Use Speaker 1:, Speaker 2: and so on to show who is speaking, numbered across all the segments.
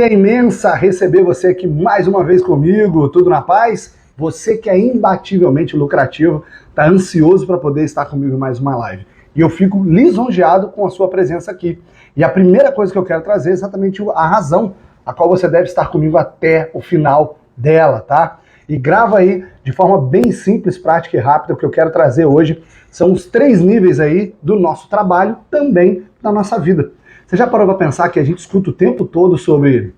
Speaker 1: É imensa receber você aqui mais uma vez comigo, tudo na paz? Você que é imbativelmente lucrativo, está ansioso para poder estar comigo em mais uma live. E eu fico lisonjeado com a sua presença aqui. E a primeira coisa que eu quero trazer é exatamente a razão a qual você deve estar comigo até o final dela, tá? E grava aí de forma bem simples, prática e rápida. O que eu quero trazer hoje são os 3 níveis aí do nosso trabalho, também da nossa vida. Você já parou para pensar que a gente escuta o tempo todo sobre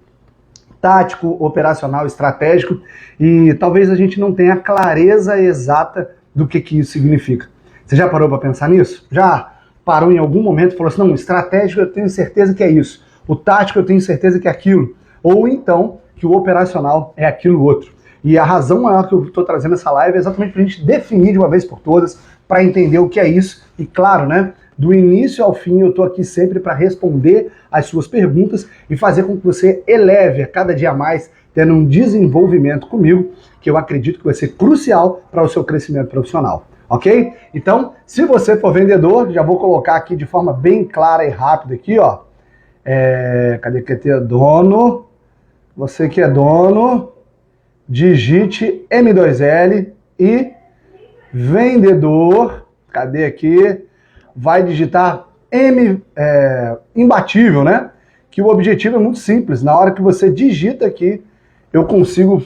Speaker 1: tático, operacional, estratégico, e talvez a gente não tenha clareza exata do que isso significa. Você já parou para pensar nisso? Já parou em algum momento e falou assim, não, estratégico eu tenho certeza que é isso, o tático eu tenho certeza que é aquilo, ou então que o operacional é aquilo outro. E a razão maior que eu estou trazendo essa live é exatamente para a gente definir de uma vez por todas, para entender o que é isso, e claro, né, do início ao fim, eu estou aqui sempre para responder as suas perguntas e fazer com que você eleve a cada dia mais, tendo um desenvolvimento comigo, que eu acredito que vai ser crucial para o seu crescimento profissional, ok? Então, se você for vendedor, já vou colocar aqui de forma bem clara e rápida aqui, ó. Cadê que é dono? Você que é dono, digite M2L e vendedor, cadê aqui? Vai digitar imbatível, né? Que o objetivo é muito simples. Na hora que você digita aqui, eu consigo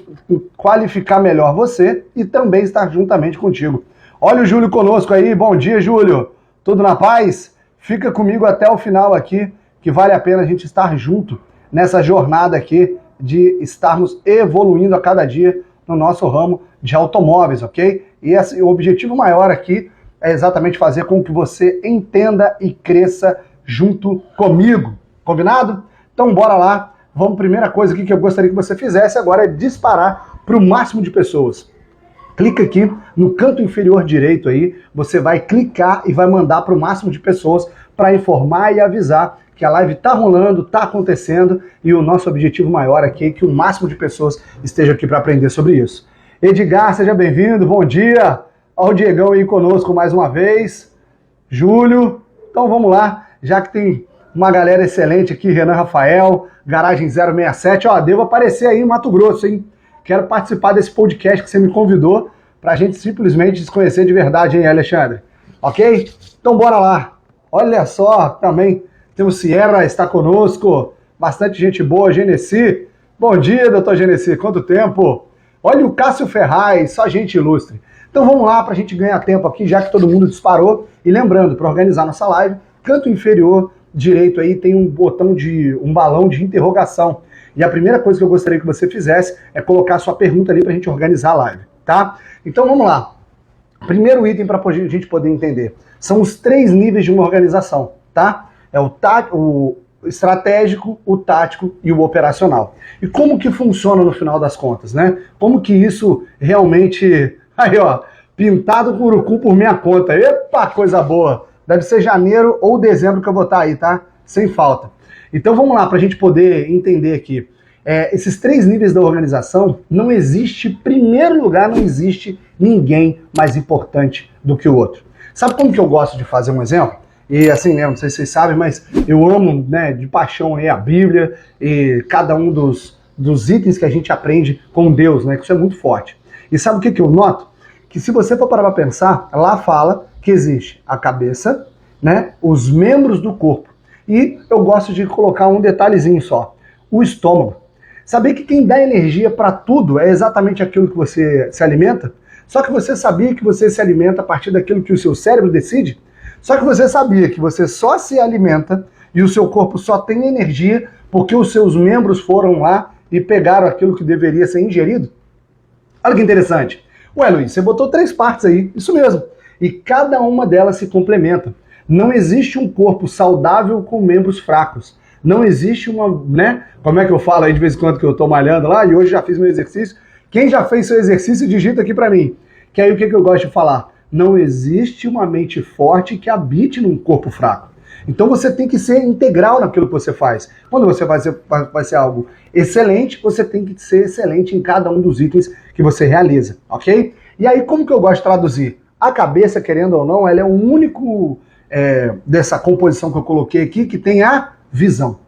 Speaker 1: qualificar melhor você e também estar juntamente contigo. Olha o Júlio conosco aí. Bom dia, Júlio. Tudo na paz? Fica comigo até o final aqui, que vale a pena a gente estar junto nessa jornada aqui de estarmos evoluindo a cada dia no nosso ramo de automóveis, ok? E o objetivo maior aqui é exatamente fazer com que você entenda e cresça junto comigo. Combinado? Então bora lá. Vamos, primeira coisa aqui que eu gostaria que você fizesse agora é disparar para o máximo de pessoas. Clica aqui no canto inferior direito aí, você vai clicar e vai mandar para o máximo de pessoas para informar e avisar que a live está rolando, está acontecendo e o nosso objetivo maior aqui é que o máximo de pessoas esteja aqui para aprender sobre isso. Edgar, seja bem-vindo, bom dia! Olha o Diegão aí conosco mais uma vez. Júlio. Então vamos lá, já que tem uma galera excelente aqui, Renan Rafael, Garagem 067. Ó, devo aparecer aí em Mato Grosso, hein? Quero participar desse podcast que você me convidou para a gente simplesmente se conhecer de verdade, hein, Alexandre? Ok? Então bora lá. Olha só, também temos Sierra, está conosco. Bastante gente boa, Genesi. Bom dia, doutor Genesi. Quanto tempo? Olha o Cássio Ferraz, só gente ilustre. Então vamos lá para a gente ganhar tempo aqui, já que todo mundo disparou. E lembrando, para organizar nossa live, canto inferior direito aí tem um botão um balão de interrogação. E a primeira coisa que eu gostaria que você fizesse é colocar a sua pergunta ali para a gente organizar a live, tá? Então vamos lá. Primeiro item para a gente poder entender. São os 3 níveis de uma organização, tá? É o estratégico, o tático e o operacional. E como que funciona no final das contas, né? Como que isso realmente... Aí, ó, pintado com urucum por minha conta. Epa, coisa boa. Deve ser janeiro ou dezembro que eu vou estar aí, tá? Sem falta. Então vamos lá, para a gente poder entender aqui. Esses 3 níveis da organização, não existe, em primeiro lugar, não existe ninguém mais importante do que o outro. Sabe como que eu gosto de fazer um exemplo? E assim, né, não sei se vocês sabem, mas eu amo, né, de paixão aí a Bíblia e cada um dos itens que a gente aprende com Deus, né, que isso é muito forte. E sabe o que eu noto? Que se você for parar para pensar, lá fala que existe a cabeça, né, os membros do corpo. E eu gosto de colocar um detalhezinho só, o estômago. Saber que quem dá energia para tudo é exatamente aquilo que você se alimenta? Só que você sabia que você se alimenta a partir daquilo que o seu cérebro decide? Só que você sabia que você só se alimenta e o seu corpo só tem energia porque os seus membros foram lá e pegaram aquilo que deveria ser ingerido? Olha que interessante. Ué, Luiz, você botou 3 partes aí, isso mesmo. E cada uma delas se complementa. Não existe um corpo saudável com membros fracos. Não existe uma, né? Como é que eu falo aí de vez em quando que eu tô malhando lá e hoje já fiz meu exercício? Quem já fez seu exercício, digita aqui pra mim. Que aí o que eu gosto de falar? Não existe uma mente forte que habite num corpo fraco. Então você tem que ser integral naquilo que você faz. Quando você vai ser algo excelente, você tem que ser excelente em cada um dos itens que você realiza, ok? E aí como que eu gosto de traduzir? A cabeça, querendo ou não, ela é o único dessa composição que eu coloquei aqui que tem a visão.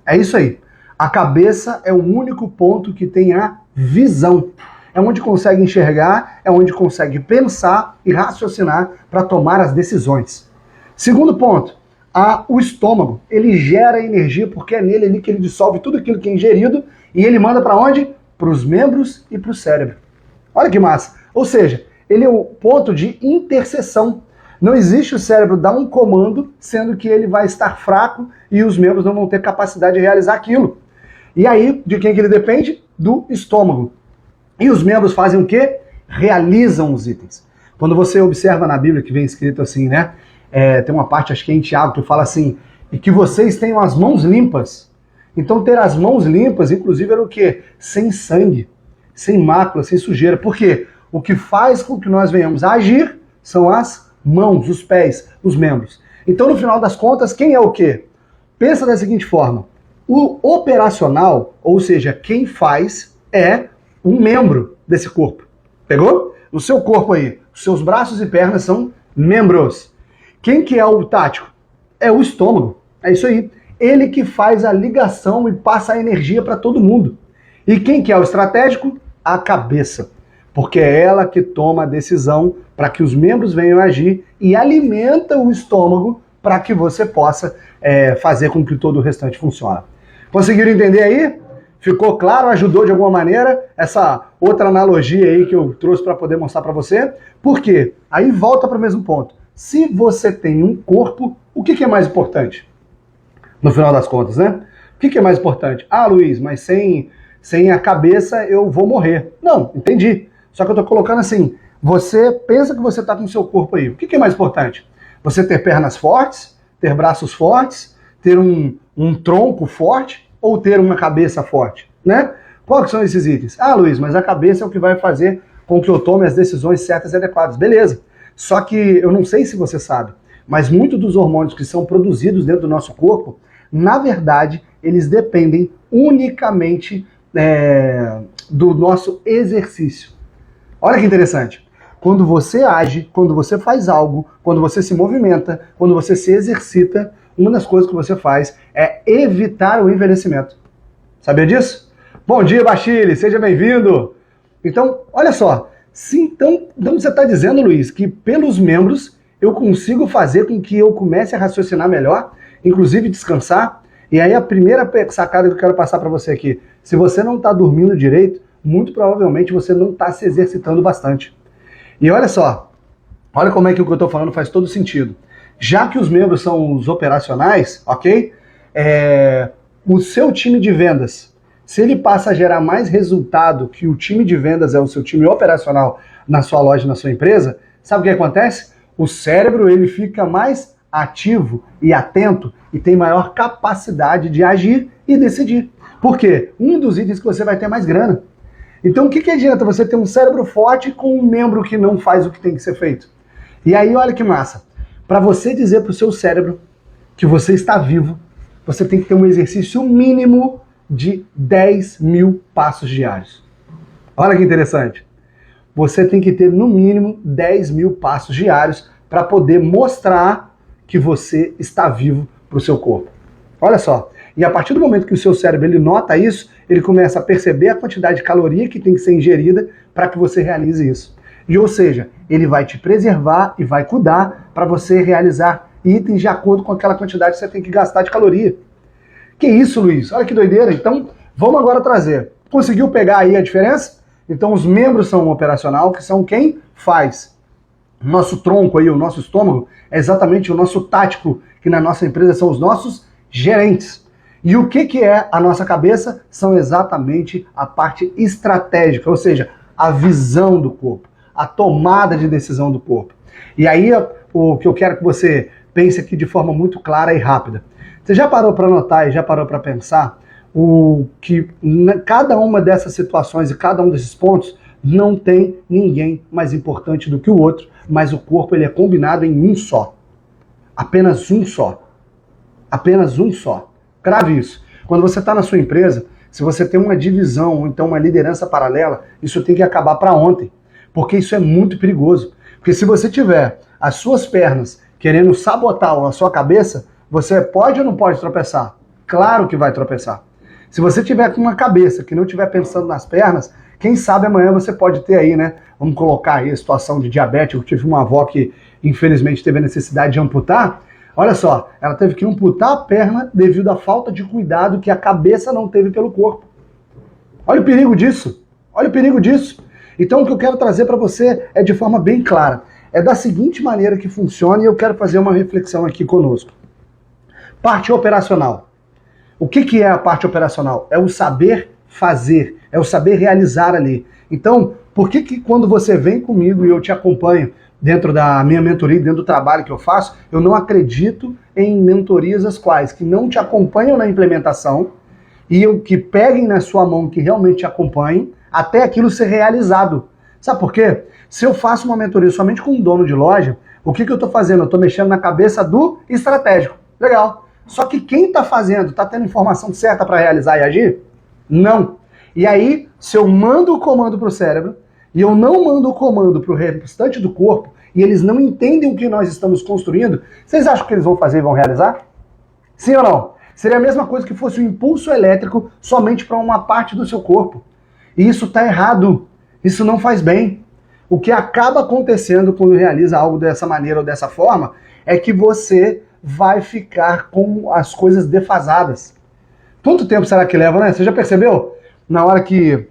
Speaker 1: É isso aí. A cabeça é o único ponto que tem a visão. É onde consegue enxergar, é onde consegue pensar e raciocinar para tomar as decisões. Segundo ponto, o estômago. Ele gera energia porque é nele ali que ele dissolve tudo aquilo que é ingerido e ele manda para onde? Para os membros e para o cérebro. Olha que massa. Ou seja, ele é o ponto de interseção. Não existe o cérebro dar um comando, sendo que ele vai estar fraco e os membros não vão ter capacidade de realizar aquilo. E aí, de quem que ele depende? Do estômago. E os membros fazem o quê? Realizam os itens. Quando você observa na Bíblia que vem escrito assim, né? Tem uma parte, acho que é em Tiago, que fala assim, e que vocês tenham as mãos limpas. Então ter as mãos limpas, inclusive, era o quê? Sem sangue, sem mácula, sem sujeira. Por quê? O que faz com que nós venhamos a agir são as mãos, os pés, os membros. Então, no final das contas, quem é o quê? Pensa da seguinte forma, o operacional, ou seja, quem faz, é um membro desse corpo. Pegou? No seu corpo aí, os seus braços e pernas são membros. Quem que é o tático? É o estômago. É isso aí. Ele que faz a ligação e passa a energia para todo mundo. E quem que é o estratégico? A cabeça. Porque é ela que toma a decisão para que os membros venham agir e alimenta o estômago para que você possa fazer com que todo o restante funcione. Conseguiram entender aí? Ficou claro? Ajudou de alguma maneira essa outra analogia aí que eu trouxe para poder mostrar para você? Por quê? Aí volta para o mesmo ponto. Se você tem um corpo, o que é mais importante? No final das contas, né? O que é mais importante? Ah, Luiz, mas sem a cabeça eu vou morrer. Não, entendi. Só que eu tô colocando assim, você pensa que você tá com o seu corpo aí. O que é mais importante? Você ter pernas fortes, ter braços fortes, ter um tronco forte ou ter uma cabeça forte, né? Quais são esses itens? Ah, Luiz, mas a cabeça é o que vai fazer com que eu tome as decisões certas e adequadas. Beleza. Só que eu não sei se você sabe, mas muitos dos hormônios que são produzidos dentro do nosso corpo, na verdade, eles dependem unicamente do nosso exercício. Olha que interessante. Quando você age, quando você faz algo, quando você se movimenta, quando você se exercita, uma das coisas que você faz é evitar o envelhecimento. Sabia disso? Bom dia, Bachille, seja bem-vindo. Então, olha só. Então você está dizendo, Luiz, que pelos membros eu consigo fazer com que eu comece a raciocinar melhor, inclusive descansar? E aí a primeira sacada que eu quero passar para você aqui, se você não está dormindo direito, muito provavelmente você não está se exercitando bastante. E olha só, olha como é que o que eu estou falando faz todo sentido. Já que os membros são os operacionais, ok? O seu time de vendas, se ele passa a gerar mais resultado que o time de vendas é o seu time operacional na sua loja, na sua empresa, sabe o que acontece? O cérebro ele fica mais ativo e atento e tem maior capacidade de agir e decidir. Por quê? Um dos itens que você vai ter mais grana. Então o que adianta você ter um cérebro forte com um membro que não faz o que tem que ser feito? E aí olha que massa. Para você dizer para o seu cérebro que você está vivo, você tem que ter um exercício mínimo de 10 mil passos diários. Olha que interessante. Você tem que ter no mínimo 10 mil passos diários para poder mostrar que você está vivo para o seu corpo. Olha só. E a partir do momento que o seu cérebro ele nota isso, ele começa a perceber a quantidade de caloria que tem que ser ingerida para que você realize isso. E, ou seja, ele vai te preservar e vai cuidar para você realizar itens de acordo com aquela quantidade que você tem que gastar de caloria. Que isso, Luiz? Olha que doideira. Então, vamos agora trazer. Conseguiu pegar aí a diferença? Então, os membros são o operacional, que são quem faz. O nosso tronco aí, o nosso estômago, é exatamente o nosso tático, que na nossa empresa são os nossos gerentes. E o que é a nossa cabeça? São exatamente a parte estratégica, ou seja, a visão do corpo, a tomada de decisão do corpo. E aí, o que eu quero que você pense aqui de forma muito clara e rápida. Você já parou para notar e já parou para pensar que cada uma dessas situações e cada um desses pontos não tem ninguém mais importante do que o outro, mas o corpo ele é combinado em um só. Apenas um só. Apenas um só. Grave isso. Quando você está na sua empresa, se você tem uma divisão ou então uma liderança paralela, isso tem que acabar para ontem. Porque isso é muito perigoso. Porque se você tiver as suas pernas querendo sabotar a sua cabeça, você pode ou não pode tropeçar? Claro que vai tropeçar. Se você tiver com uma cabeça que não estiver pensando nas pernas, quem sabe amanhã você pode ter aí, né? Vamos colocar aí a situação de diabetes. Eu tive uma avó que infelizmente teve a necessidade de amputar. Olha só, ela teve que amputar a perna devido à falta de cuidado que a cabeça não teve pelo corpo. Olha o perigo disso. Olha o perigo disso. Então o que eu quero trazer para você é de forma bem clara. É da seguinte maneira que funciona e eu quero fazer uma reflexão aqui conosco. Parte operacional. O que é a parte operacional? É o saber fazer, é o saber realizar ali. Então, por que quando você vem comigo e eu te acompanho dentro da minha mentoria, dentro do trabalho que eu faço, eu não acredito em mentorias as quais que não te acompanham na implementação e que peguem na sua mão, que realmente te acompanhem, até aquilo ser realizado. Sabe por quê? Se eu faço uma mentoria somente com um dono de loja, o que eu estou fazendo? Eu estou mexendo na cabeça do estratégico. Legal. Só que quem está fazendo, está tendo informação certa para realizar e agir? Não. E aí, se eu mando o comando para o cérebro, e eu não mando o comando para o restante do corpo, e eles não entendem o que nós estamos construindo, vocês acham que eles vão fazer e vão realizar? Sim ou não? Seria a mesma coisa que fosse um impulso elétrico somente para uma parte do seu corpo. E isso está errado. Isso não faz bem. O que acaba acontecendo quando realiza algo dessa maneira ou dessa forma é que você vai ficar com as coisas defasadas. Quanto tempo será que leva, né? Você já percebeu? Na hora que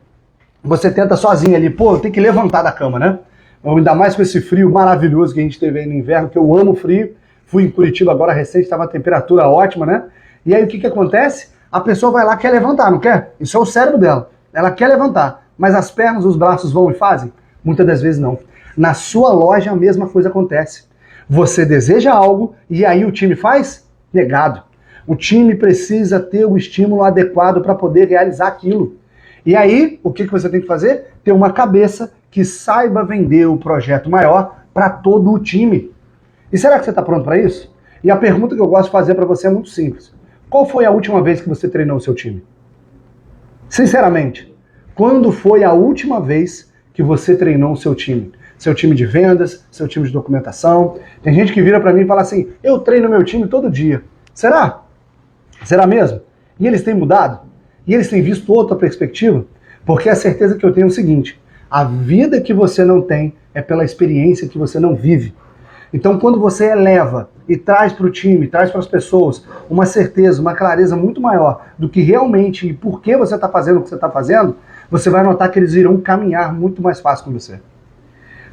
Speaker 1: você tenta sozinho ali, pô, tem que levantar da cama, né? Ainda mais com esse frio maravilhoso que a gente teve aí no inverno, que eu amo frio. Fui em Curitiba agora recente, estava a temperatura ótima, né? E aí o que acontece? A pessoa vai lá, quer levantar, não quer? Isso é o cérebro dela. Ela quer levantar, mas as pernas, os braços vão e fazem? Muitas das vezes não. Na sua loja a mesma coisa acontece. Você deseja algo e aí o time faz? Negado. O time precisa ter o estímulo adequado para poder realizar aquilo. E aí, o que você tem que fazer? Ter uma cabeça que saiba vender o projeto maior para todo o time. E será que você está pronto para isso? E a pergunta que eu gosto de fazer para você é muito simples. Qual foi a última vez que você treinou o seu time? Sinceramente, quando foi a última vez que você treinou o seu time? Seu time de vendas, seu time de documentação. Tem gente que vira para mim e fala assim, eu treino meu time todo dia. Será? Será mesmo? E eles têm mudado? E eles têm visto outra perspectiva? Porque a certeza que eu tenho é o seguinte, a vida que você não tem é pela experiência que você não vive. Então quando você eleva e traz para o time, traz para as pessoas uma certeza, uma clareza muito maior do que realmente e por que você está fazendo o que você está fazendo, você vai notar que eles irão caminhar muito mais fácil com você.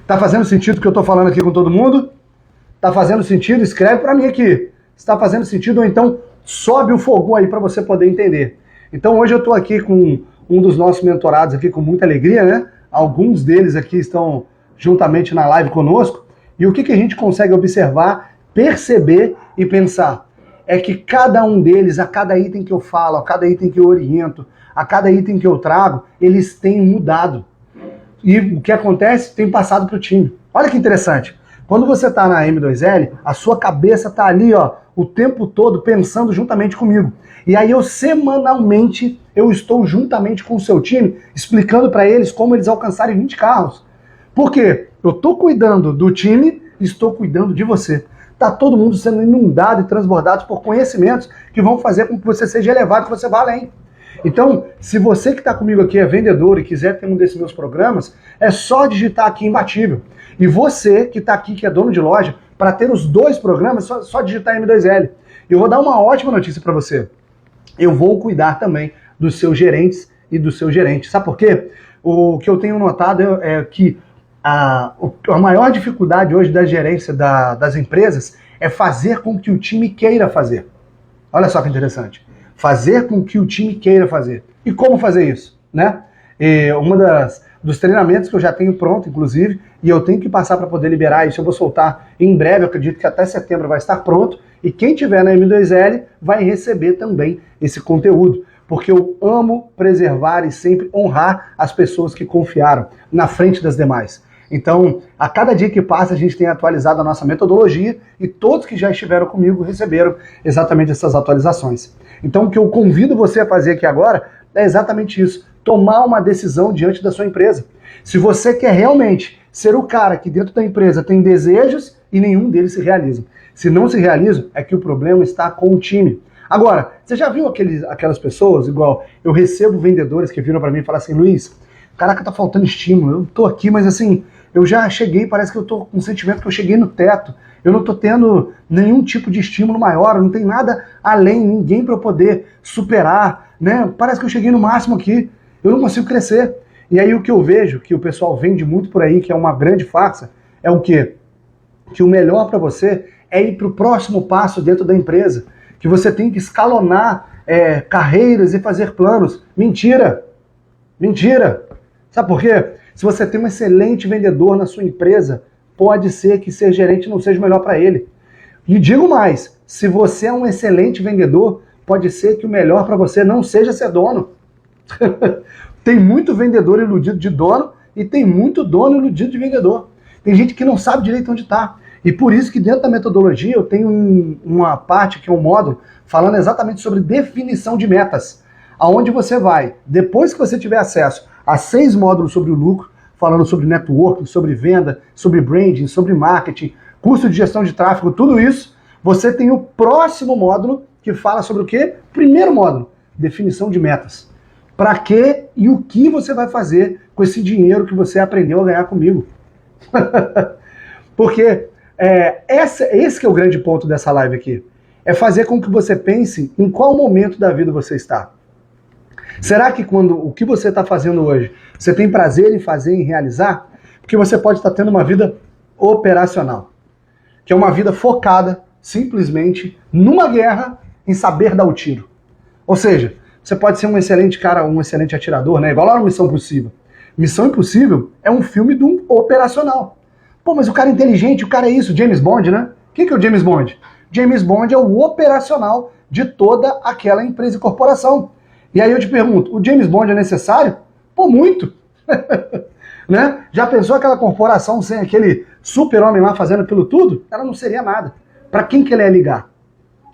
Speaker 1: Tá fazendo sentido o que eu tô falando aqui com todo mundo? Tá fazendo sentido? Escreve para mim aqui. Se tá fazendo sentido, ou então sobe o fogo aí para você poder entender. Então hoje eu tô aqui com um dos nossos mentorados aqui com muita alegria, né? Alguns deles aqui estão juntamente na live conosco. E o que a gente consegue observar, perceber e pensar? É que cada um deles, a cada item que eu falo, a cada item que eu oriento, a cada item que eu trago, eles têm mudado. E o que acontece tem passado para o time. Olha que interessante. Quando você está na M2L, a sua cabeça está ali, ó, o tempo todo pensando juntamente comigo. E aí eu semanalmente eu estou juntamente com o seu time explicando para eles como eles alcançarem 20 carros. Por quê? Eu estou cuidando do time e estou cuidando de você. Está todo mundo sendo inundado e transbordado por conhecimentos que vão fazer com que você seja elevado, que você vá além. Então, se você que está comigo aqui é vendedor e quiser ter um desses meus programas, é só digitar aqui Imbatível. E você que está aqui, que é dono de loja, para ter os dois programas, só digitar M2L. Eu vou dar uma ótima notícia para você. Eu vou cuidar também dos seus gerentes e dos seus gerentes. Sabe por quê? O que eu tenho notado é que a maior dificuldade hoje da gerência das empresas é fazer com que o time queira fazer. Olha só que interessante. Fazer com que o time queira fazer. E como fazer isso? Né? Dos treinamentos que eu já tenho pronto, inclusive, e eu tenho que passar para poder liberar isso, eu vou soltar em breve, eu acredito que até setembro vai estar pronto, e quem tiver na M2L vai receber também esse conteúdo, porque eu amo preservar e sempre honrar as pessoas que confiaram na frente das demais. Então, a cada dia que passa, a gente tem atualizado a nossa metodologia e todos que já estiveram comigo receberam exatamente essas atualizações. Então, o que eu convido você a fazer aqui agora é exatamente isso, tomar uma decisão diante da sua empresa. Se você quer realmente ser o cara que dentro da empresa tem desejos e nenhum deles se realiza. Se não se realiza, é que o problema está com o time. Agora, você já viu aquelas pessoas, igual eu recebo vendedores que viram para mim e falam assim, Luiz, caraca, tá faltando estímulo, eu tô aqui, mas assim, eu já cheguei, parece que eu tô com o sentimento que eu cheguei no teto, eu não tô tendo nenhum tipo de estímulo maior, não tem nada além, ninguém para eu poder superar, né? Parece que eu cheguei no máximo aqui, eu não consigo crescer. E aí o que eu vejo, que o pessoal vende muito por aí, que é uma grande farsa, é o quê? Que o melhor para você é ir para o próximo passo dentro da empresa, que você tem que escalonar carreiras e fazer planos. Mentira! Mentira! Sabe por quê? Se você tem um excelente vendedor na sua empresa, pode ser que ser gerente não seja o melhor para ele. E digo mais, se você é um excelente vendedor, pode ser que o melhor para você não seja ser dono. Tem muito vendedor iludido de dono e tem muito dono iludido de vendedor. Tem gente que não sabe direito onde está. E por isso que dentro da metodologia eu tenho uma parte, que é um módulo, falando exatamente sobre definição de metas. Aonde você vai, depois que você tiver acesso a 6 módulos sobre o lucro, falando sobre networking, sobre venda, sobre branding, sobre marketing, curso de gestão de tráfego, tudo isso, você tem o próximo módulo que fala sobre o quê? Primeiro módulo, definição de metas. Para quê e o que você vai fazer com esse dinheiro que você aprendeu a ganhar comigo? Porque esse que é o grande ponto dessa live aqui. É fazer com que você pense em qual momento da vida você está. Será que quando o que você está fazendo hoje, você tem prazer em fazer, em realizar? Porque você pode estar tendo uma vida operacional, que é uma vida focada simplesmente numa guerra em saber dar o tiro. Ou seja, você pode ser um excelente cara, um excelente atirador, né? Igual lá no Missão Impossível. Missão Impossível é um filme de um operacional. Pô, mas o cara é inteligente, o cara é isso, James Bond, né? Quem que é o James Bond? James Bond é o operacional de toda aquela empresa e corporação. E aí eu te pergunto, o James Bond é necessário? Pô, muito! Né? Já pensou aquela corporação sem aquele super-homem lá fazendo aquilo tudo? Ela não seria nada. Para quem que ele ia ligar?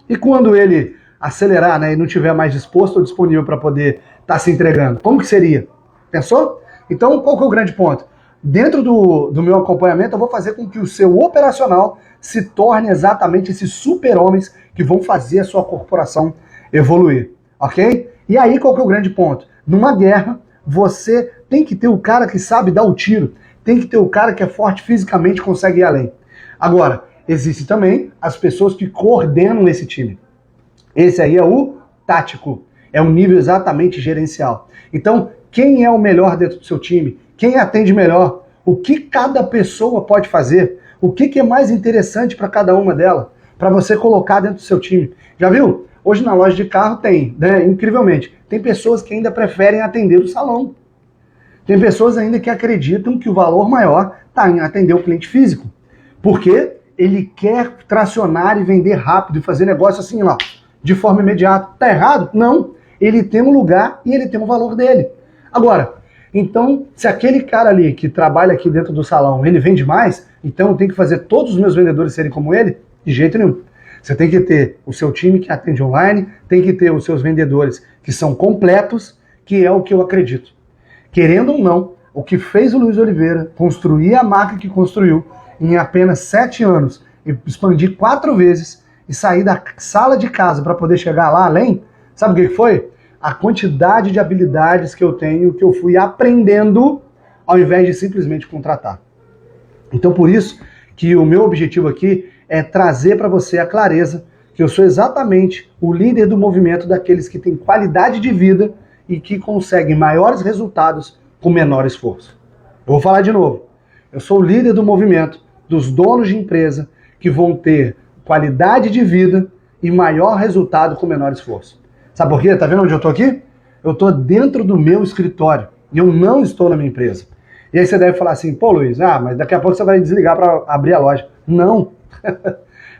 Speaker 1: E quando ele acelerar, né, e não estiver mais disposto ou disponível para poder estar se entregando, como que seria? Pensou? Então, qual que é o grande ponto? Dentro do meu acompanhamento, eu vou fazer com que o seu operacional se torne exatamente esses super-homens que vão fazer a sua corporação evoluir, ok? E aí, qual que é o grande ponto? Numa guerra, você tem que ter o cara que sabe dar o tiro, tem que ter o cara que é forte fisicamente e consegue ir além. Agora, existem também as pessoas que coordenam esse time. Esse aí é o tático, é um nível exatamente gerencial. Então, quem é o melhor dentro do seu time? Quem atende melhor? O que cada pessoa pode fazer? O que é mais interessante para cada uma delas? Para você colocar dentro do seu time. Já viu? Hoje na loja de carro tem, né? Incrivelmente, tem pessoas que ainda preferem atender o salão. Tem pessoas ainda que acreditam que o valor maior está em atender o cliente físico. Porque ele quer tracionar e vender rápido e fazer negócio assim, ó, de forma imediata. Tá errado? Não. Ele tem um lugar e ele tem um valor dele. Agora, então, se aquele cara ali que trabalha aqui dentro do salão, ele vende mais, então eu tenho que fazer todos os meus vendedores serem como ele? De jeito nenhum. Você tem que ter o seu time que atende online, tem que ter os seus vendedores que são completos, que é o que eu acredito. Querendo ou não, o que fez o Luiz Oliveira construir a marca que construiu em apenas 7 anos, e expandir 4 vezes, e sair da sala de casa para poder chegar lá além, sabe o que foi? A quantidade de habilidades que eu tenho, que eu fui aprendendo, ao invés de simplesmente contratar. Então, por isso que o meu objetivo aqui é trazer para você a clareza que eu sou exatamente o líder do movimento daqueles que têm qualidade de vida e que conseguem maiores resultados com menor esforço. Eu vou falar de novo. Eu sou o líder do movimento dos donos de empresa que vão ter qualidade de vida e maior resultado com menor esforço. Sabe por quê? Tá vendo onde eu estou aqui? Eu estou dentro do meu escritório e eu não estou na minha empresa. E aí você deve falar assim, pô Luiz, mas daqui a pouco você vai desligar para abrir a loja. Não.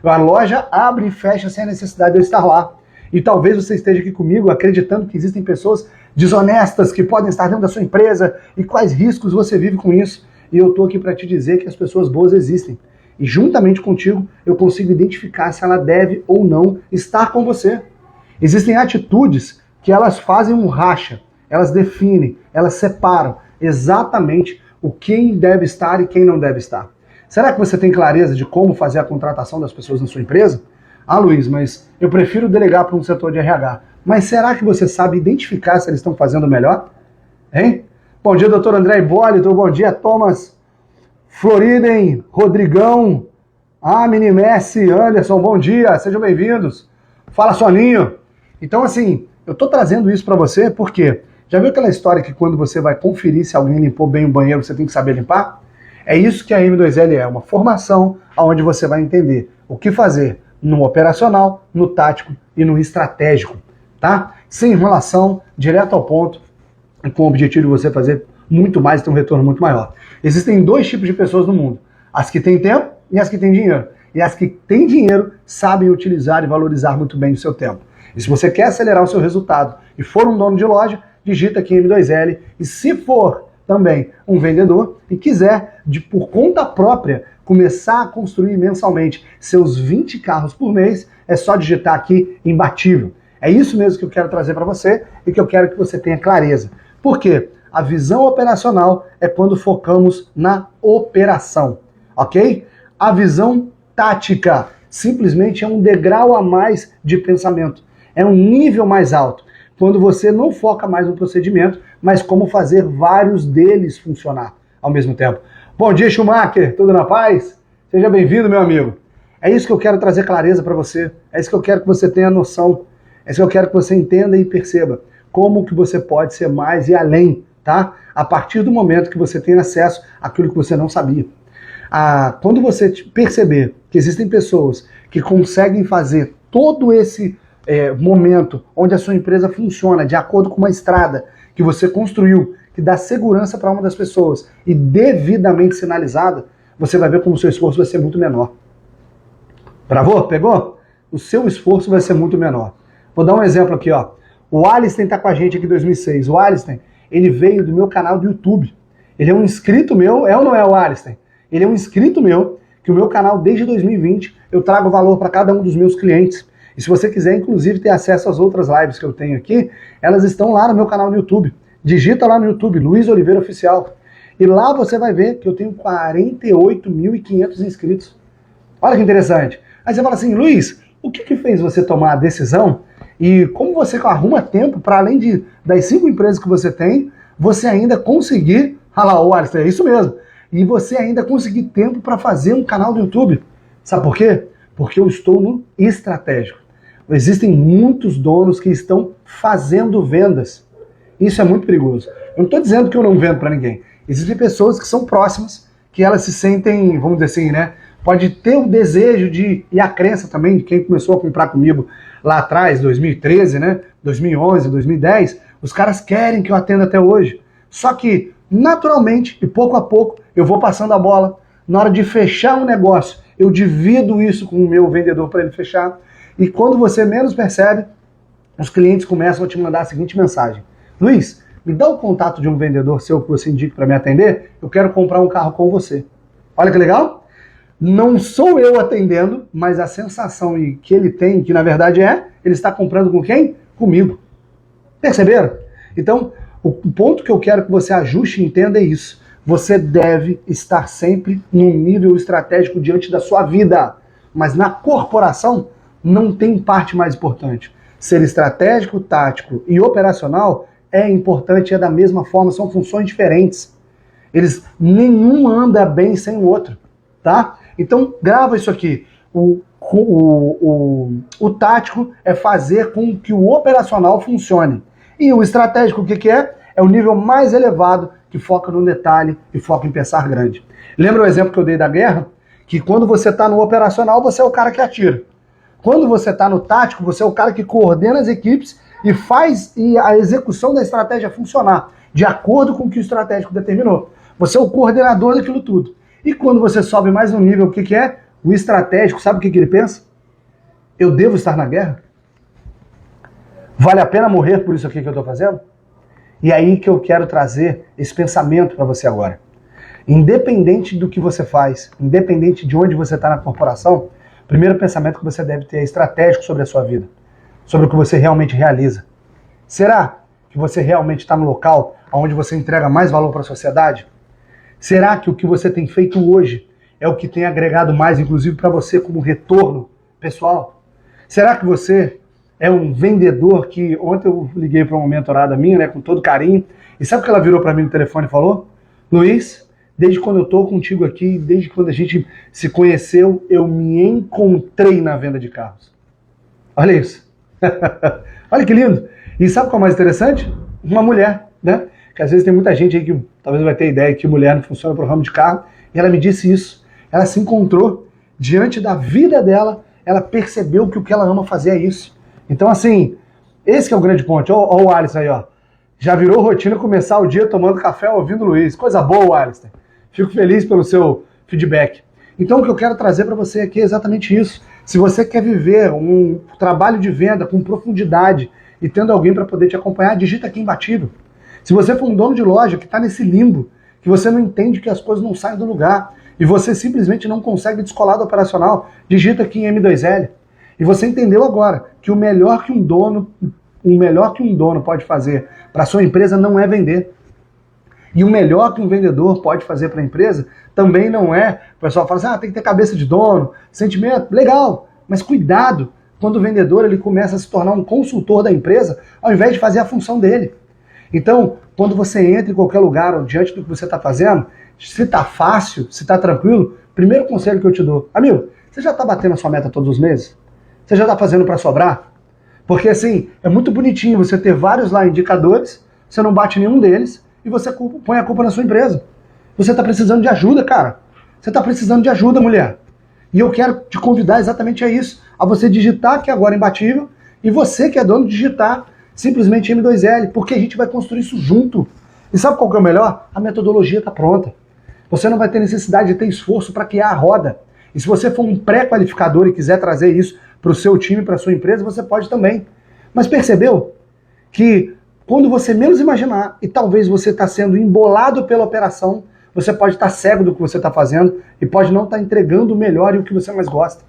Speaker 1: A loja abre e fecha sem a necessidade de eu estar lá. E talvez você esteja aqui comigo acreditando que existem pessoas desonestas que podem estar dentro da sua empresa e quais riscos você vive com isso. E eu estou aqui para te dizer que as pessoas boas existem. E juntamente contigo eu consigo identificar se ela deve ou não estar com você. Existem atitudes que elas fazem um racha, elas definem, elas separam exatamente o quem deve estar e quem não deve estar. Será que você tem clareza de como fazer a contratação das pessoas na sua empresa? Ah, Luiz, mas eu prefiro delegar para um setor de RH. Mas será que você sabe identificar se eles estão fazendo melhor? Hein? Bom dia, doutor André Hipólito. Bom dia, Thomas Floriden, Rodrigão, Mini Messi, Anderson. Bom dia, sejam bem-vindos. Fala, Soninho. Então, assim, eu tô trazendo isso para você porque já viu aquela história que quando você vai conferir se alguém limpou bem o banheiro, você tem que saber limpar? É isso que a M2L é, uma formação onde você vai entender o que fazer no operacional, no tático e no estratégico, tá? Sem enrolação, direto ao ponto, com o objetivo de você fazer muito mais e ter um retorno muito maior. Existem dois tipos de pessoas no mundo, as que têm tempo e as que têm dinheiro. E as que têm dinheiro sabem utilizar e valorizar muito bem o seu tempo. E se você quer acelerar o seu resultado e for um dono de loja, digita aqui M2L. E se for também um vendedor e quiser, por conta própria, começar a construir mensalmente seus 20 carros por mês, é só digitar aqui imbatível. É isso mesmo que eu quero trazer para você e que eu quero que você tenha clareza. Por quê? A visão operacional é quando focamos na operação, ok? A visão tática simplesmente é um degrau a mais de pensamento, é um nível mais alto, quando você não foca mais no procedimento, mas como fazer vários deles funcionar ao mesmo tempo. Bom dia, Schumacher, tudo na paz? Seja bem-vindo, meu amigo. É isso que eu quero trazer clareza para você, é isso que eu quero que você tenha noção, é isso que eu quero que você entenda e perceba, como que você pode ser mais e além, tá? A partir do momento que você tem acesso àquilo que você não sabia. Quando você perceber que existem pessoas que conseguem fazer todo esse momento onde a sua empresa funciona de acordo com uma estrada que você construiu, que dá segurança para uma das pessoas e devidamente sinalizada, você vai ver como o seu esforço vai ser muito menor. Travou? Pegou? O seu esforço vai ser muito menor. Vou dar um exemplo aqui, ó. O Alistair está com a gente aqui em 2006. O Alistair, ele veio do meu canal do YouTube. Ele é um inscrito meu, é ou não é o Alistair? Ele é um inscrito meu, que o meu canal, desde 2020, eu trago valor para cada um dos meus clientes. E se você quiser, inclusive, ter acesso às outras lives que eu tenho aqui, elas estão lá no meu canal no YouTube. Digita lá no YouTube, Luiz Oliveira Oficial. E lá você vai ver que eu tenho 48.500 inscritos. Olha que interessante. Aí você fala assim, Luiz, o que fez você tomar a decisão e como você arruma tempo para, além das 5 empresas que você tem, você ainda conseguir... Ah lá, o Alistair, é isso mesmo. E você ainda conseguir tempo para fazer um canal do YouTube. Sabe por quê? Porque eu estou no estratégico. Existem muitos donos que estão fazendo vendas. Isso é muito perigoso. Eu não estou dizendo que eu não vendo para ninguém. Existem pessoas que são próximas, que elas se sentem, vamos dizer assim, né? Pode ter o desejo e a crença também de quem começou a comprar comigo lá atrás, 2013, né? 2011, 2010, os caras querem que eu atenda até hoje. Só que, naturalmente, e pouco a pouco, eu vou passando a bola. Na hora de fechar um negócio, eu divido isso com o meu vendedor para ele fechar. E quando você menos percebe, os clientes começam a te mandar a seguinte mensagem. Luiz, me dá o contato de um vendedor seu que você indique para me atender? Eu quero comprar um carro com você. Olha que legal. Não sou eu atendendo, mas a sensação que ele tem, que na verdade ele está comprando com quem? Comigo. Perceberam? Então, o ponto que eu quero que você ajuste e entenda é isso. Você deve estar sempre num nível estratégico diante da sua vida. Mas na corporação não tem parte mais importante. Ser estratégico, tático e operacional é importante, é da mesma forma, são funções diferentes. Nenhum anda bem sem o outro, tá? Então grava isso aqui. O tático é fazer com que o operacional funcione. E o estratégico, o que é? É o nível mais elevado que foca no detalhe e foca em pensar grande. Lembra o exemplo que eu dei da guerra? Que quando você está no operacional, você é o cara que atira. Quando você está no tático, você é o cara que coordena as equipes e faz a execução da estratégia funcionar, de acordo com o que o estratégico determinou. Você é o coordenador daquilo tudo. E quando você sobe mais um nível, o que é? O estratégico, sabe o que ele pensa? Eu devo estar na guerra? Vale a pena morrer por isso aqui que eu estou fazendo? E é aí que eu quero trazer esse pensamento para você agora. Independente do que você faz, independente de onde você está na corporação, o primeiro pensamento que você deve ter é estratégico sobre a sua vida, sobre o que você realmente realiza. Será que você realmente está no local onde você entrega mais valor para a sociedade? Será que o que você tem feito hoje é o que tem agregado mais, inclusive para você, como retorno pessoal? Será que você é um vendedor que... Ontem eu liguei para uma mentorada minha, né, com todo carinho, e sabe o que ela virou para mim no telefone e falou? Luiz, desde quando eu estou contigo aqui, desde quando a gente se conheceu, eu me encontrei na venda de carros. Olha isso. Olha que lindo. E sabe qual é o mais interessante? Uma mulher, né? Que às vezes tem muita gente aí que talvez vai ter ideia que mulher não funciona para o ramo de carro, e ela me disse isso. Ela se encontrou diante da vida dela, ela percebeu que o que ela ama fazer é isso. Então, assim, esse que é o grande ponto. Ó o Alisson aí, ó. Já virou rotina começar o dia tomando café ouvindo o Luiz. Coisa boa, Alisson. Fico feliz pelo seu feedback. Então, o que eu quero trazer para você aqui é exatamente isso. Se você quer viver um trabalho de venda com profundidade e tendo alguém para poder te acompanhar, digita aqui Imbatível. Se você for um dono de loja que está nesse limbo, que você não entende que as coisas não saem do lugar e você simplesmente não consegue descolar do operacional, digita aqui em M2L. E você entendeu agora que o melhor que um dono pode fazer para a sua empresa não é vender. E o melhor que um vendedor pode fazer para a empresa também não é... O pessoal fala assim, tem que ter cabeça de dono, sentimento, legal, mas cuidado quando o vendedor ele começa a se tornar um consultor da empresa ao invés de fazer a função dele. Então, quando você entra em qualquer lugar ou diante do que você está fazendo, se está fácil, se está tranquilo, primeiro conselho que eu te dou, amigo, você já está batendo a sua meta todos os meses? Você já está fazendo para sobrar? Porque assim, é muito bonitinho você ter vários lá indicadores, você não bate nenhum deles e você põe a culpa na sua empresa. Você está precisando de ajuda, cara. Você está precisando de ajuda, mulher. E eu quero te convidar exatamente a isso, a você digitar aqui agora Imbatível e você que é dono digitar simplesmente M2L, porque a gente vai construir isso junto. E sabe qual que é o melhor? A metodologia está pronta. Você não vai ter necessidade de ter esforço para criar a roda. E se você for um pré-qualificador e quiser trazer isso para o seu time, para a sua empresa, você pode também. Mas percebeu que quando você menos imaginar, e talvez você está sendo embolado pela operação, você pode estar cego do que você está fazendo e pode não estar entregando o melhor e o que você mais gosta.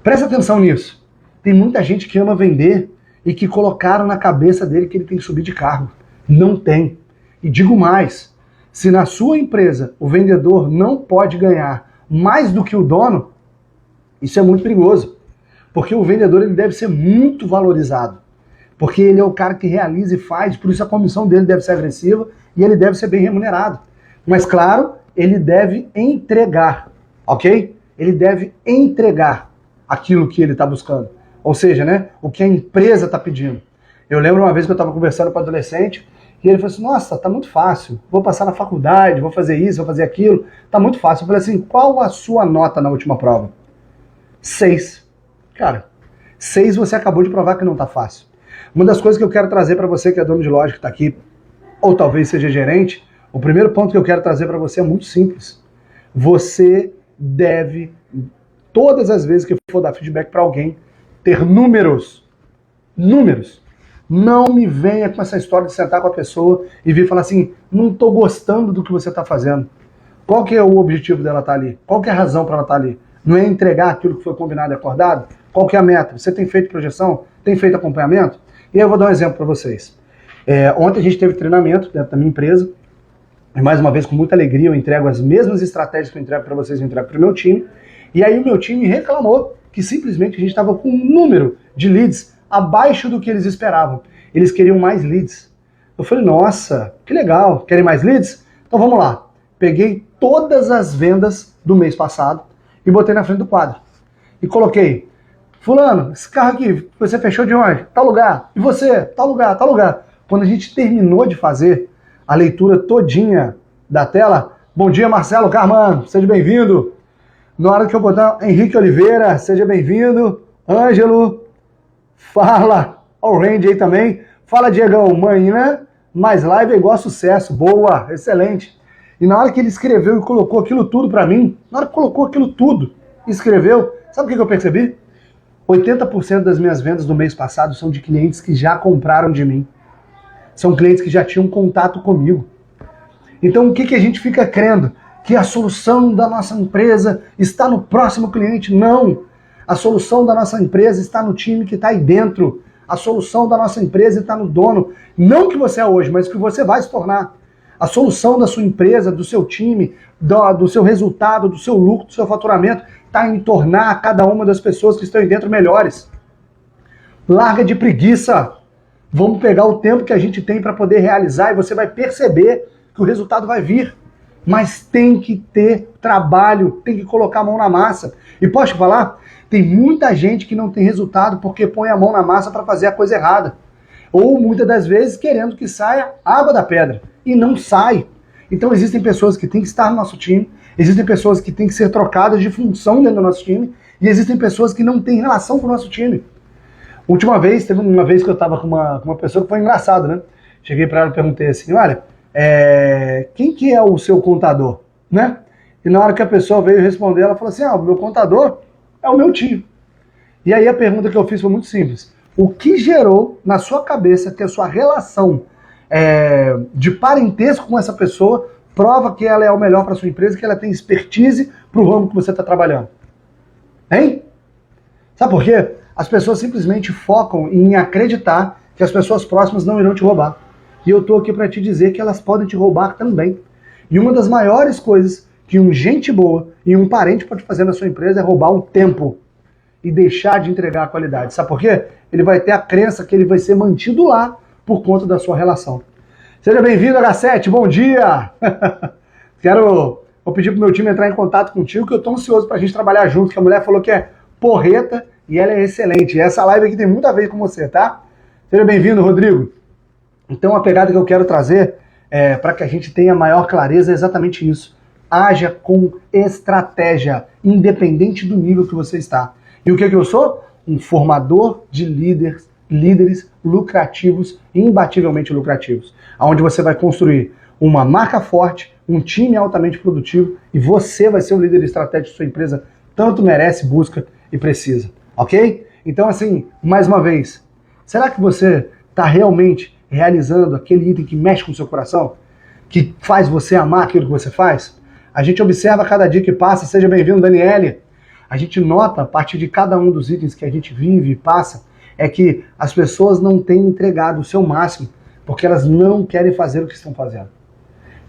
Speaker 1: Presta atenção nisso. Tem muita gente que ama vender e que colocaram na cabeça dele que ele tem que subir de cargo. Não tem. E digo mais, se na sua empresa o vendedor não pode ganhar mais do que o dono, isso é muito perigoso. Porque o vendedor ele deve ser muito valorizado. Porque ele é o cara que realiza e faz, por isso a comissão dele deve ser agressiva e ele deve ser bem remunerado. Mas claro, ele deve entregar, ok? Ele deve entregar aquilo que ele está buscando. Ou seja, né, o que a empresa está pedindo. Eu lembro uma vez que eu estava conversando com um adolescente e ele falou assim, nossa, tá muito fácil, vou passar na faculdade, vou fazer isso, vou fazer aquilo, tá muito fácil. Eu falei assim, qual a sua nota na última prova? 6. Cara, 6 você acabou de provar que não tá fácil. Uma das coisas que eu quero trazer para você que é dono de loja, que está aqui, ou talvez seja gerente, o primeiro ponto que eu quero trazer para você é muito simples. Você deve, todas as vezes que for dar feedback para alguém, ter números. Números. Não me venha com essa história de sentar com a pessoa e vir falar assim, não estou gostando do que você está fazendo. Qual que é o objetivo dela estar ali? Qual que é a razão para ela estar ali? Não é entregar aquilo que foi combinado e acordado? Qual que é a meta? Você tem feito projeção? Tem feito acompanhamento? E aí eu vou dar um exemplo para vocês. Ontem a gente teve treinamento dentro da minha empresa, e mais uma vez com muita alegria eu entrego as mesmas estratégias que eu entrego para vocês, eu entrego para o meu time. E aí o meu time reclamou que simplesmente a gente estava com um número de leads abaixo do que eles esperavam. Eles queriam mais leads. Eu falei, nossa, que legal, querem mais leads? Então vamos lá. Peguei todas as vendas do mês passado e botei na frente do quadro. E coloquei, fulano, esse carro aqui, você fechou de onde? Tal lugar. E você? Tal lugar, tal lugar. Quando a gente terminou de fazer a leitura todinha da tela, bom dia Marcelo Carmano, seja bem-vindo. Na hora que eu botar Henrique Oliveira, seja bem-vindo. Ângelo, fala. Ó o Randy aí também. Fala, Diegão, manhã mais live é igual a sucesso. Boa, excelente. E na hora que ele escreveu e colocou aquilo tudo pra mim, na hora que colocou aquilo tudo e escreveu, sabe o que eu percebi? 80% das minhas vendas do mês passado são de clientes que já compraram de mim. São clientes que já tinham contato comigo. Então o que a gente fica crendo? Que a solução da nossa empresa está no próximo cliente. Não! A solução da nossa empresa está no time que está aí dentro. A solução da nossa empresa está no dono. Não que você é hoje, mas que você vai se tornar. A solução da sua empresa, do seu time, do seu resultado, do seu lucro, do seu faturamento, está em tornar cada uma das pessoas que estão aí dentro melhores. Larga de preguiça. Vamos pegar o tempo que a gente tem para poder realizar e você vai perceber que o resultado vai vir. Mas tem que ter trabalho, tem que colocar a mão na massa. E posso te falar? Tem muita gente que não tem resultado porque põe a mão na massa para fazer a coisa errada. Ou muitas das vezes querendo que saia água da pedra. E não sai. Então existem pessoas que têm que estar no nosso time, existem pessoas que têm que ser trocadas de função dentro do nosso time, e existem pessoas que não têm relação com o nosso time. Última vez, teve uma vez que eu estava com uma pessoa que foi engraçado, né? Cheguei para ela e perguntei assim, olha, quem que é o seu contador? Né? E na hora que a pessoa veio responder, ela falou assim, o meu contador é o meu tio. E aí a pergunta que eu fiz foi muito simples. O que gerou na sua cabeça ter a sua relação de parentesco com essa pessoa prova que ela é o melhor para sua empresa, que ela tem expertise para o ramo que você está trabalhando? Hein? Sabe por quê? As pessoas simplesmente focam em acreditar que as pessoas próximas não irão te roubar. E eu estou aqui para te dizer que elas podem te roubar também. E uma das maiores coisas que um gente boa e um parente pode fazer na sua empresa é roubar o tempo e deixar de entregar a qualidade. Sabe por quê? Ele vai ter a crença que ele vai ser mantido lá por conta da sua relação. Seja bem-vindo, H7, bom dia! Vou pedir pro meu time entrar em contato contigo, que eu tô ansioso pra gente trabalhar junto, que a mulher falou que é porreta e ela é excelente. E essa live aqui tem muito a ver com você, tá? Seja bem-vindo, Rodrigo. Então a pegada que eu quero trazer para que a gente tenha maior clareza é exatamente isso. Haja com estratégia, independente do nível que você está. E o que eu sou? Um formador de líderes lucrativos, imbativelmente lucrativos. Onde você vai construir uma marca forte, um time altamente produtivo e você vai ser o líder estratégico que sua empresa tanto merece, busca e precisa. Ok? Então, assim, mais uma vez, será que você está realmente realizando aquele item que mexe com o seu coração? Que faz você amar aquilo que você faz? A gente observa cada dia que passa, seja bem-vindo, Daniele. A gente nota, a partir de cada um dos itens que a gente vive e passa, é que as pessoas não têm entregado o seu máximo, porque elas não querem fazer o que estão fazendo.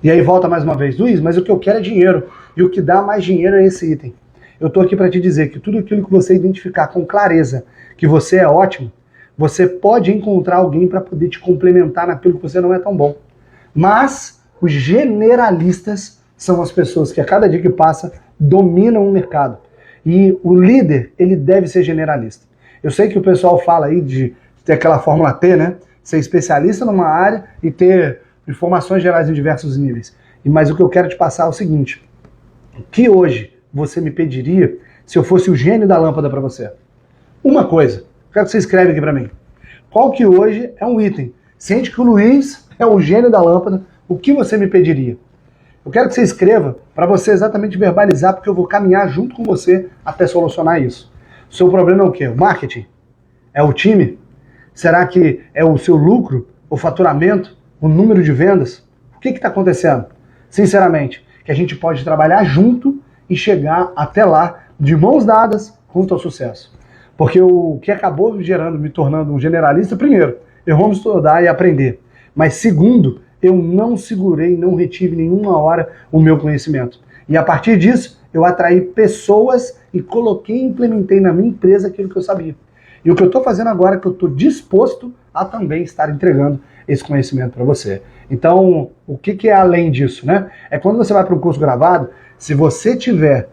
Speaker 1: E aí volta mais uma vez, Luiz, mas o que eu quero é dinheiro, e o que dá mais dinheiro é esse item. Eu estou aqui para te dizer que tudo aquilo que você identificar com clareza, que você é ótimo, você pode encontrar alguém para poder te complementar naquilo que você não é tão bom. Mas os generalistas são as pessoas que a cada dia que passa dominam o mercado. E o líder, ele deve ser generalista. Eu sei que o pessoal fala aí de ter aquela fórmula T, né? Ser especialista numa área e ter informações gerais em diversos níveis. Mas o que eu quero te passar é o seguinte, o que hoje você me pediria se eu fosse o gênio da lâmpada para você? Uma coisa, quero que você escreve aqui para mim. Qual que hoje é um item? Sente que o Luiz é o gênio da lâmpada, o que você me pediria? Eu quero que você escreva para você exatamente verbalizar, porque eu vou caminhar junto com você até solucionar isso. O seu problema é o quê? O marketing? É o time? Será que é o seu lucro? O faturamento? O número de vendas? O que está acontecendo? Sinceramente, que a gente pode trabalhar junto e chegar até lá de mãos dadas junto ao sucesso. Porque o que acabou me tornando um generalista, primeiro, eu vou estudar e aprender. Mas segundo, eu não segurei, não retive nenhuma hora o meu conhecimento. E a partir disso, eu atraí pessoas e coloquei e implementei na minha empresa aquilo que eu sabia. E o que eu estou fazendo agora é que eu estou disposto a também estar entregando esse conhecimento para você. Então, o que é além disso, né? É quando você vai para um curso gravado, se você tiver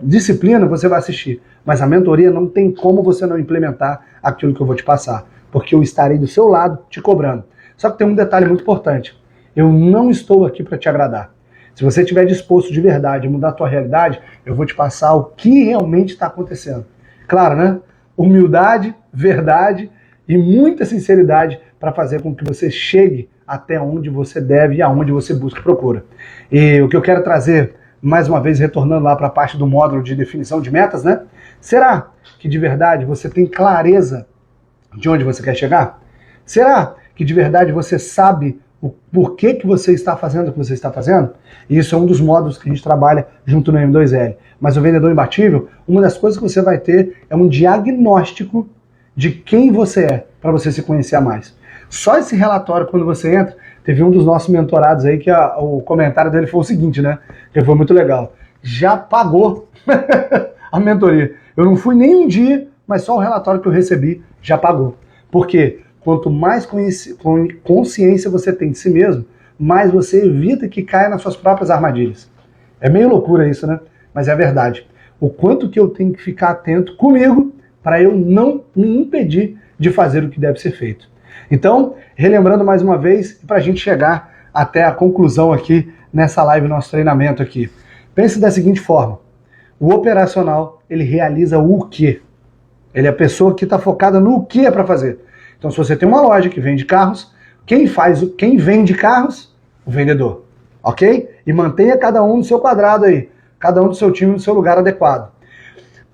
Speaker 1: disciplina, você vai assistir. Mas a mentoria não tem como você não implementar aquilo que eu vou te passar. Porque eu estarei do seu lado te cobrando. Só que tem um detalhe muito importante. Eu não estou aqui para te agradar. Se você estiver disposto de verdade a mudar a tua realidade, eu vou te passar o que realmente está acontecendo. Claro, né? Humildade, verdade e muita sinceridade para fazer com que você chegue até onde você deve e aonde você busca e procura. E o que eu quero trazer, mais uma vez, retornando lá para a parte do módulo de definição de metas, né? Será que de verdade você tem clareza de onde você quer chegar? Será que de verdade você sabe o porquê que você está fazendo o que você está fazendo? E isso é um dos módulos que a gente trabalha junto no M2L. Mas o Vendedor Imbatível, uma das coisas que você vai ter é um diagnóstico de quem você é, para você se conhecer mais. Só esse relatório, quando você entra, teve um dos nossos mentorados aí que o comentário dele foi o seguinte, né? Que foi muito legal. Já pagou a mentoria. Eu não fui nem um dia mas só o relatório que eu recebi já pagou. Por quê? Quanto mais consciência você tem de si mesmo, mais você evita que caia nas suas próprias armadilhas. É meio loucura isso, né? Mas é verdade. O quanto que eu tenho que ficar atento comigo para eu não me impedir de fazer o que deve ser feito. Então, relembrando mais uma vez, para a gente chegar até a conclusão aqui nessa live, nosso treinamento aqui. Pense da seguinte forma: o operacional, ele realiza o quê? Ele é a pessoa que está focada no que é para fazer. Então, se você tem uma loja que vende carros, quem vende carros? O vendedor. Ok? E mantenha cada um no seu quadrado aí, cada um do seu time no seu lugar adequado.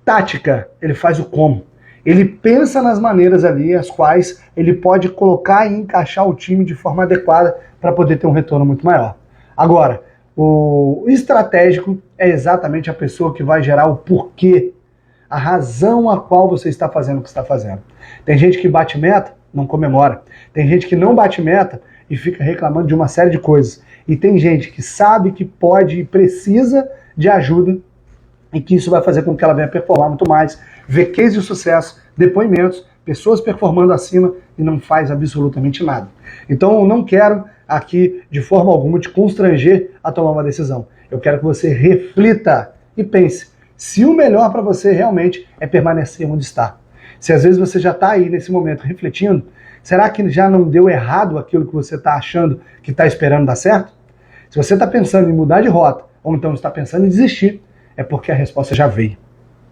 Speaker 1: Tática, ele faz o como. Ele pensa nas maneiras ali as quais ele pode colocar e encaixar o time de forma adequada para poder ter um retorno muito maior. Agora, o estratégico é exatamente a pessoa que vai gerar o porquê, a razão a qual você está fazendo o que está fazendo. Tem gente que bate meta, não comemora. Tem gente que não bate meta e fica reclamando de uma série de coisas. E tem gente que sabe que pode e precisa de ajuda e que isso vai fazer com que ela venha performar muito mais, ver case de sucesso, depoimentos, pessoas performando acima e não faz absolutamente nada. Então eu não quero aqui de forma alguma te constranger a tomar uma decisão. Eu quero que você reflita e pense se o melhor para você realmente é permanecer onde está. Se às vezes você já está aí nesse momento refletindo, será que já não deu errado aquilo que você está achando que está esperando dar certo? Se você está pensando em mudar de rota ou então está pensando em desistir, é porque a resposta já veio.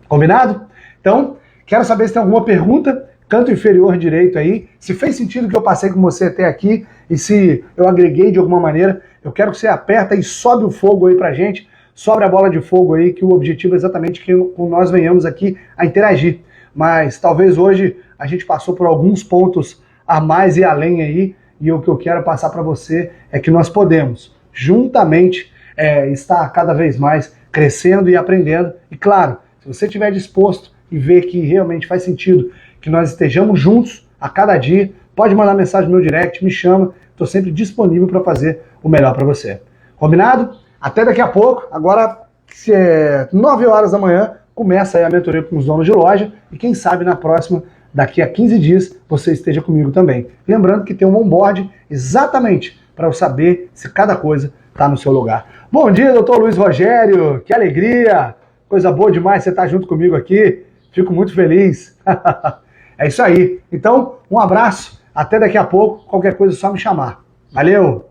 Speaker 1: Combinado? Então, quero saber se tem alguma pergunta, canto inferior direito aí, se fez sentido o que eu passei com você até aqui e se eu agreguei de alguma maneira, eu quero que você aperta e sobe o fogo aí pra gente, sobre a bola de fogo aí, que o objetivo é exatamente que nós venhamos aqui a interagir. Mas talvez hoje a gente passou por alguns pontos a mais e além aí, e o que eu quero passar para você é que nós podemos, juntamente, estar cada vez mais crescendo e aprendendo. E claro, se você estiver disposto e ver que realmente faz sentido que nós estejamos juntos a cada dia, pode mandar mensagem no meu direct, me chama, estou sempre disponível para fazer o melhor para você. Combinado? Até daqui a pouco. Agora, se é 9 horas da manhã, começa aí a mentoria com os donos de loja e quem sabe na próxima, daqui a 15 dias, você esteja comigo também. Lembrando que tem um onboard exatamente para eu saber se cada coisa está no seu lugar. Bom dia, doutor Luiz Rogério, que alegria, coisa boa demais você estar junto comigo aqui, fico muito feliz. É isso aí, então um abraço, até daqui a pouco, qualquer coisa é só me chamar. Valeu!